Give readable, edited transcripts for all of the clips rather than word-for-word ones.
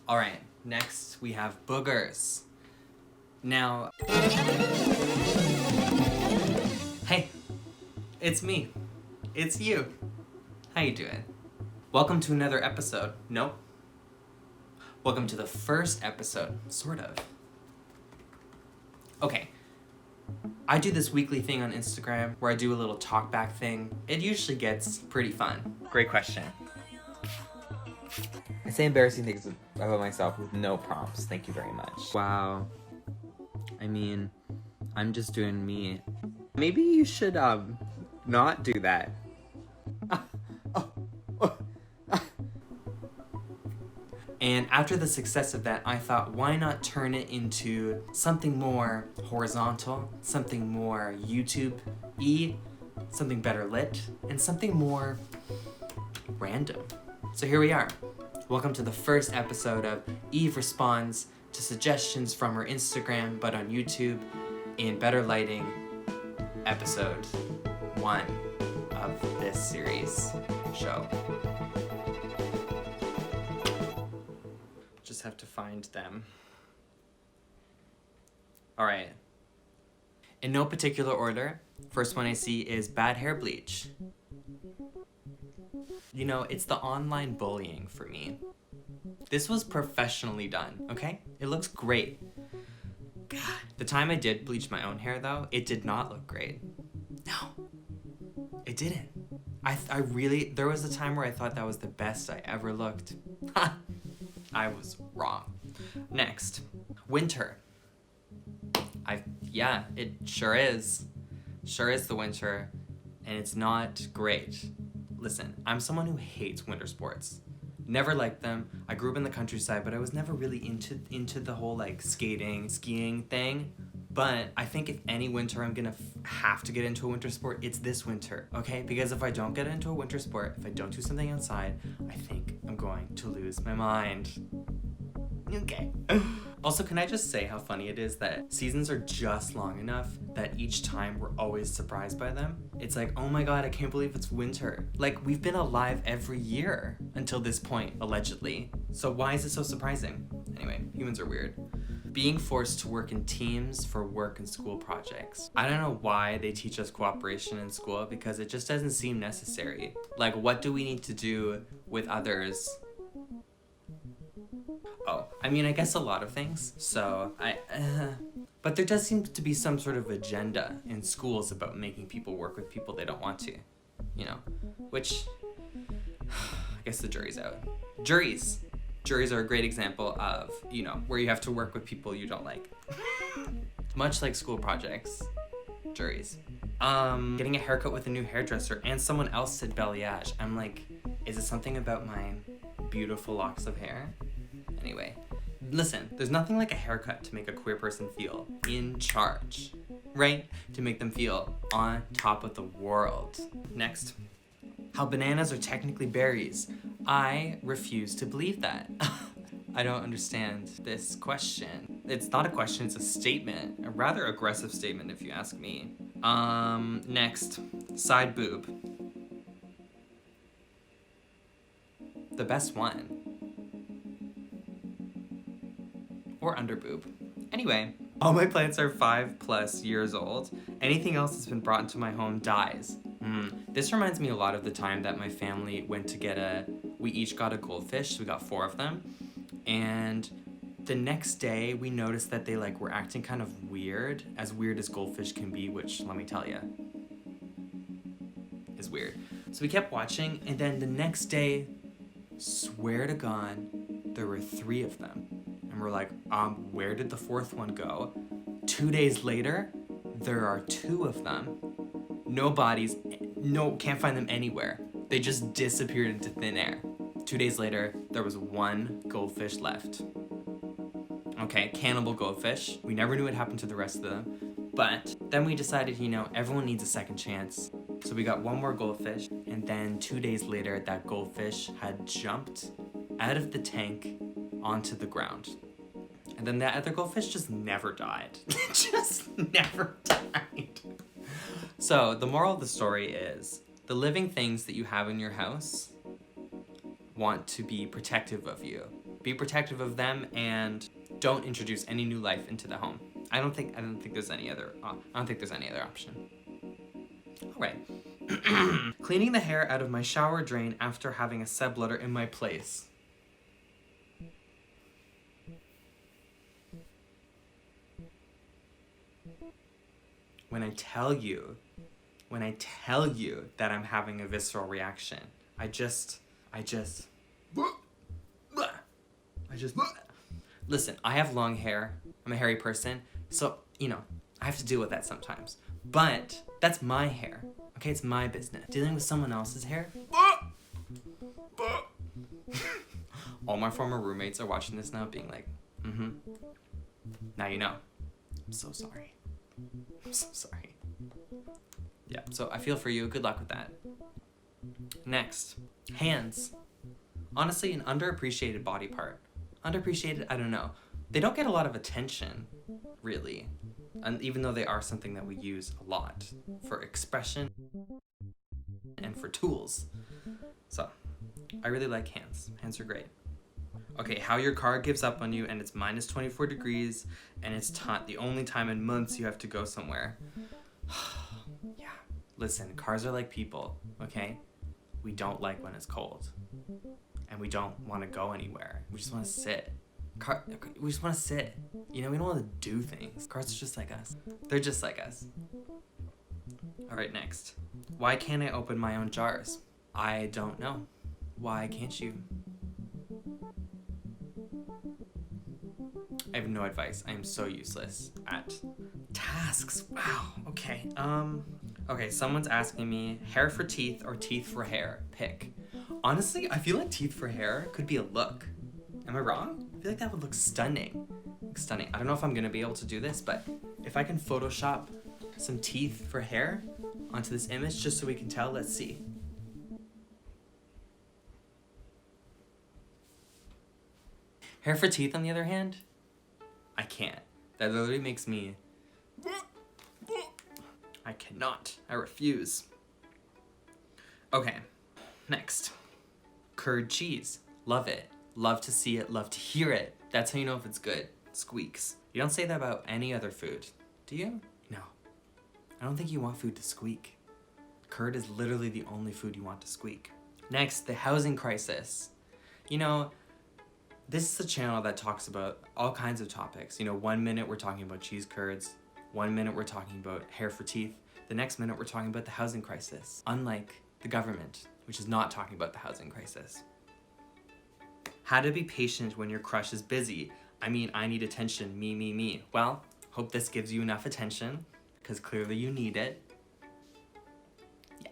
Alright, next we have Boogers. Now, hey, it's me. It's you. How you doing? Welcome to another episode. Nope. Welcome to the first episode, sort of. Okay. I do this weekly thing on Instagram where I do a little talkback thing. It usually gets pretty fun. Great question. I say embarrassing things about myself with no prompts. Thank you very much. Wow. I mean, I'm just doing me. Maybe you should, not do that. And after the success of that, I thought, why not turn it into something more horizontal, something more YouTube-y, something better lit, and something more random. So here we are. Welcome to the first episode of Eve Responds to Suggestions from her Instagram, but on YouTube, in better lighting, episode 1 of this series show. Just have to find them. Alright. In no particular order, first one I see is bad hair bleach. You know, it's the online bullying for me. This was professionally done, okay? It looks great. God. The time I did bleach my own hair, though, it did not look great. No. It didn't. I really, there was a time where I thought that was the best I ever looked. I was wrong. Next, winter. Yeah, it sure is. Sure is the winter, and it's not great. Listen, I'm someone who hates winter sports. Never liked them. I grew up in the countryside, but I was never really into the whole like skating, skiing thing. But I think if any winter I'm gonna have to get into a winter sport, it's this winter, okay? Because if I don't get into a winter sport, if I don't do something outside, I think I'm going to lose my mind. Okay. Also, can I just say how funny it is that seasons are just long enough that each time we're always surprised by them? It's like, oh my god, I can't believe it's winter. Like, we've been alive every year until this point, allegedly. So why is it so surprising? Anyway, humans are weird. Being forced to work in teams for work and school projects. I don't know why they teach us cooperation in school because it just doesn't seem necessary. Like, what do we need to do with others? Oh, I mean, I guess a lot of things. So, but there does seem to be some sort of agenda in schools about making people work with people they don't want to, you know, which, I guess the jury's out. Juries are a great example of, you know, where you have to work with people you don't like. Much like school projects, juries. Getting a haircut with a new hairdresser and someone else said balayage. I'm like, is it something about my beautiful locks of hair? Anyway, listen, there's nothing like a haircut to make a queer person feel in charge, right? To make them feel on top of the world. Next, how bananas are technically berries. I refuse to believe that. I don't understand this question. It's not a question, it's a statement. A rather aggressive statement if you ask me. Next, side boob. The best one. Or under boob. Anyway, all my plants are 5+ years old. Anything else that's been brought into my home dies. This reminds me a lot of the time that my family went to we each got a goldfish, so we got 4 of them. And the next day we noticed that they were acting kind of weird as goldfish can be, which let me tell you, is weird. So we kept watching, and then the next day, swear to God, there were 3 of them. And we're like, where did the 4th one go? 2 days later, there are 2 of them. No bodies, can't find them anywhere. They just disappeared into thin air. 2 days later, there was 1 goldfish left. Okay, cannibal goldfish. We never knew what happened to the rest of them. But then we decided, everyone needs a second chance. So we got 1 more goldfish, and then 2 days later, that goldfish had jumped out of the tank onto the ground. And then that other goldfish just never died. Just never died. So the moral of the story is, the living things that you have in your house want to be protective of you. Be protective of them and don't introduce any new life into the home. I don't think there's any other option. All right. Cleaning the hair out of my shower drain after having a subletter in my place. When I tell you that I'm having a visceral reaction, I just listen, I have long hair. I'm a hairy person. So, you know, I have to deal with that sometimes. But that's my hair. Okay, it's my business. Dealing with someone else's hair? All my former roommates are watching this now being like, now you know. I'm so sorry. I'm so sorry. Yeah, so I feel for you. Good luck with that. Next, hands. Honestly, an underappreciated body part. Underappreciated, I don't know. They don't get a lot of attention, really. And even though they are something that we use a lot for expression and for tools. So, I really like hands. Hands are great. Okay, how your car gives up on you and it's minus 24 degrees and it's the only time in months you have to go somewhere. Yeah, listen, cars are like people, okay? We don't like when it's cold. And we don't want to go anywhere. We just want to sit. We just want to sit. You know, we don't want to do things. Cars are just like us. They're just like us. All right, next. Why can't I open my own jars? I don't know. Why can't you? I have no advice. I am so useless at tasks. Wow. Okay. Okay, someone's asking me hair for teeth or teeth for hair. Pick. Honestly, I feel like teeth for hair could be a look. Am I wrong? I feel like that would look stunning. Stunning. I don't know if I'm gonna be able to do this, but if I can Photoshop some teeth for hair onto this image just so we can tell, let's see. Hair for teeth, on the other hand, I can't. That literally makes me... I cannot. I refuse. Okay, next. Curd cheese. Love it. Love to see it. Love to hear it. That's how you know if it's good. Squeaks. You don't say that about any other food, do you? No. I don't think you want food to squeak. Curd is literally the only food you want to squeak. Next, the housing crisis. You know, this is a channel that talks about all kinds of topics. You know, 1 minute we're talking about cheese curds. 1 minute we're talking about hair for teeth. The next minute we're talking about the housing crisis. Unlike the government, which is not talking about the housing crisis. How to be patient when your crush is busy. I mean, I need attention, me, me, me. Well, hope this gives you enough attention, because clearly you need it. Yeah.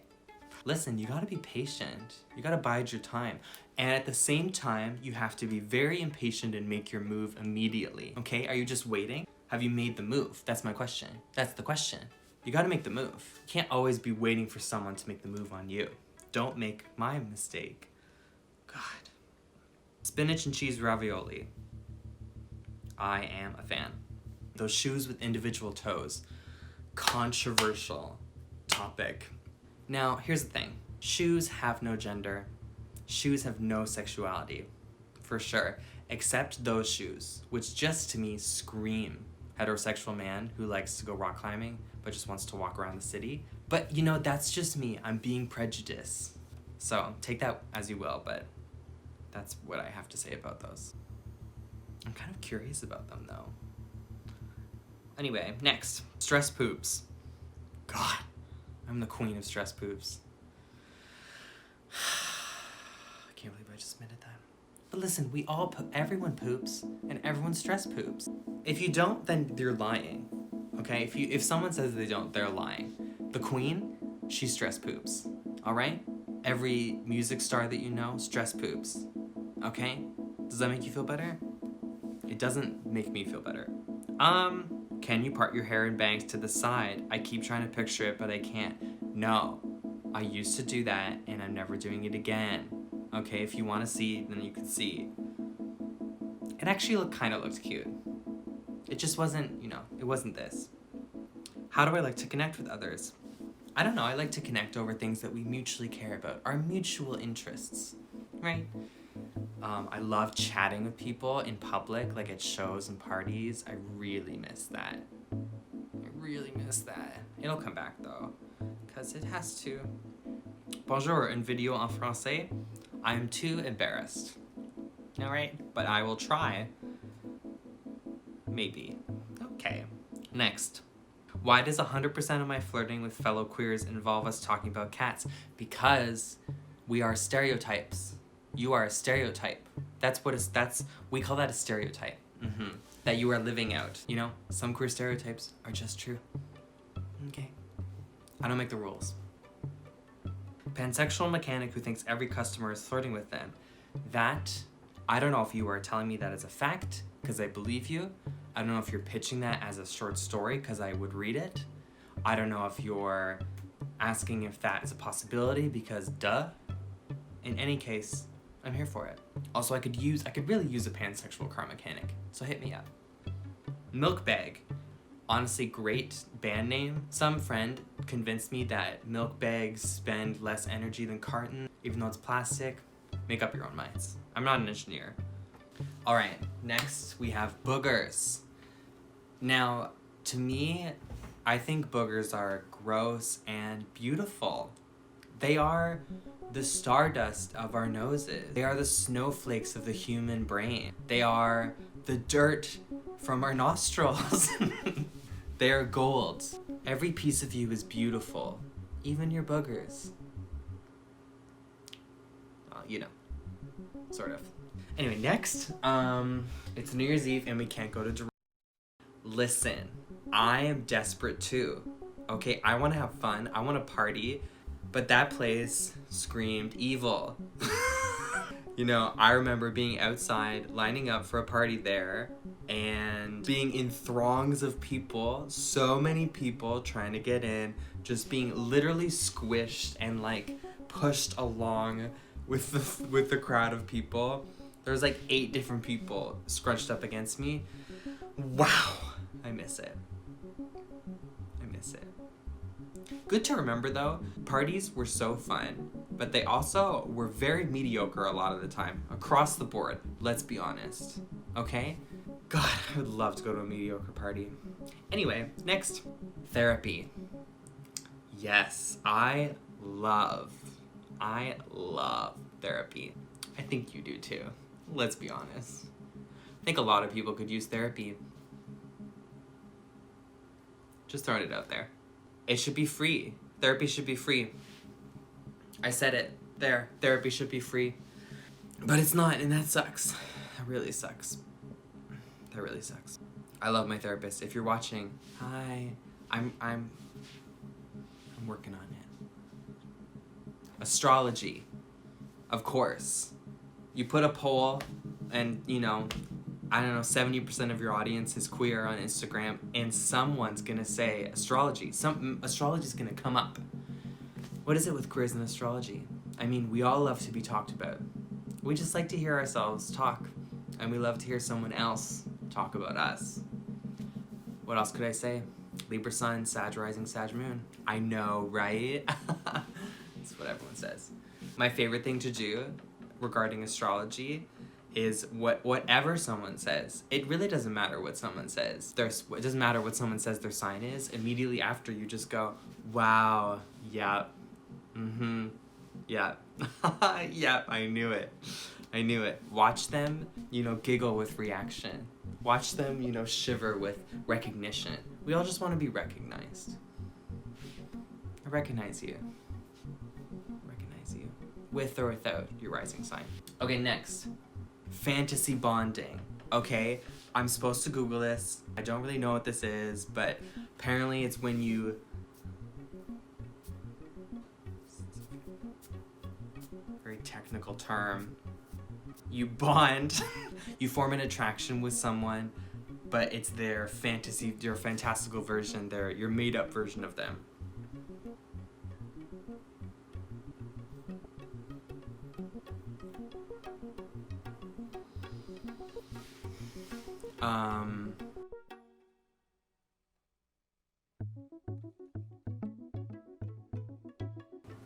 Listen, you gotta be patient. You gotta bide your time. And at the same time, you have to be very impatient and make your move immediately. Okay, are you just waiting? Have you made the move? That's my question. That's the question. You gotta make the move. You can't always be waiting for someone to make the move on you. Don't make my mistake. God. Spinach and cheese ravioli. I am a fan. Those shoes with individual toes. Controversial topic. Now, here's the thing. Shoes have no gender. Shoes have no sexuality. For sure. Except those shoes, which just to me scream heterosexual man who likes to go rock climbing but just wants to walk around the city. But you know, that's just me. I'm being prejudiced. So take that as you will, but that's what I have to say about those. I'm kind of curious about them though. Anyway, next, stress poops. God, I'm the queen of stress poops. I can't believe I just admitted that. But listen, everyone poops and everyone stress poops. If you don't, then you're lying. Okay? If someone says they don't, they're lying. The queen, she stress poops. All right? Every music star that you know stress poops. Okay? Does that make you feel better? It doesn't make me feel better. Can you part your hair in bangs to the side? I keep trying to picture it, but I can't. No. I used to do that, and I'm never doing it again. Okay, if you want to see, then you can see. It actually kind of looked cute. It just wasn't, it wasn't this. How do I like to connect with others? I don't know, I like to connect over things that we mutually care about, our mutual interests, right? I love chatting with people in public, like at shows and parties. I really miss that. I really miss that. It'll come back though, because it has to. Bonjour, une vidéo en français. I'm too embarrassed. Alright, but I will try. Maybe. Okay. Next. Why does 100% of my flirting with fellow queers involve us talking about cats? Because we are stereotypes. You are a stereotype. We call that a stereotype. That you are living out. You know, some queer stereotypes are just true. Okay. I don't make the rules. Pansexual mechanic who thinks every customer is flirting with them. That, I don't know if you are telling me that as a fact, because I believe you. I don't know if you're pitching that as a short story, because I would read it. I don't know if you're asking if that is a possibility, because duh. In any case, I'm here for it. Also, I could really use a pansexual car mechanic, so hit me up. Milk Bag. Honestly, great band name. Some friend convinced me that milk bags spend less energy than carton, even though it's plastic. Make up your own minds. I'm not an engineer. All right, next we have boogers. Now, to me, I think boogers are gross and beautiful. They are the stardust of our noses. They are the snowflakes of the human brain. They are the dirt from our nostrils. They are gold. Every piece of you is beautiful, even your boogers. Well, you know, sort of. Anyway, next, it's New Year's Eve and we can't go to Listen, I am desperate too. Okay, I want to have fun, I want to party, but that place screamed evil. You know, I remember being outside, lining up for a party there, and being in throngs of people, so many people trying to get in, just being literally squished and like pushed along with the crowd of people. There's like 8 different people scrunched up against me. Wow, I miss it. I miss it. Good to remember though, parties were so fun, but they also were very mediocre a lot of the time, across the board, let's be honest, okay? God, I would love to go to a mediocre party. Anyway, next, therapy. Yes, I love therapy. I think you do too, let's be honest. I think a lot of people could use therapy. Just throwing it out there. It should be free. Therapy should be free. I said it. There. Therapy should be free. But it's not, and that sucks. That really sucks. That really sucks. I love my therapist. If you're watching, hi. I'm working on it. Astrology. Of course. You put a poll and, you know, I don't know, 70% of your audience is queer on Instagram, and someone's gonna say astrology. Astrology's gonna come up. What is it with queers and astrology? I mean, we all love to be talked about. We just like to hear ourselves talk, and we love to hear someone else talk about us. What else could I say? Libra Sun, Sag Rising, Sag Moon. I know, right? That's what everyone says. My favorite thing to do regarding astrology is whatever someone says. It really doesn't matter what someone says. It doesn't matter what someone says their sign is. Immediately after, you just go, wow, yep, yep, yep, I knew it. I knew it. Watch them, you know, giggle with reaction. Watch them, you know, shiver with recognition. We all just want to be recognized. I recognize you. Recognize you. With or without your rising sign. Okay, next. Fantasy bonding. Okay, I'm supposed to Google this. I don't really know what this is, but apparently it's when you... Very technical term. You bond, you form an attraction with someone, but it's their fantasy, your fantastical version, your made-up version of them.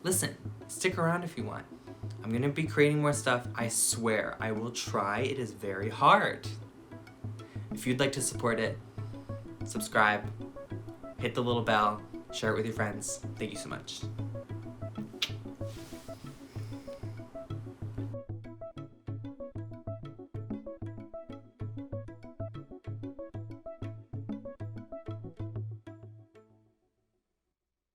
Listen, stick around if you want. I'm gonna be creating more stuff. I swear, I will try. It is very hard. If you'd like to support it, subscribe, hit the little bell, share it with your friends. Thank you so much.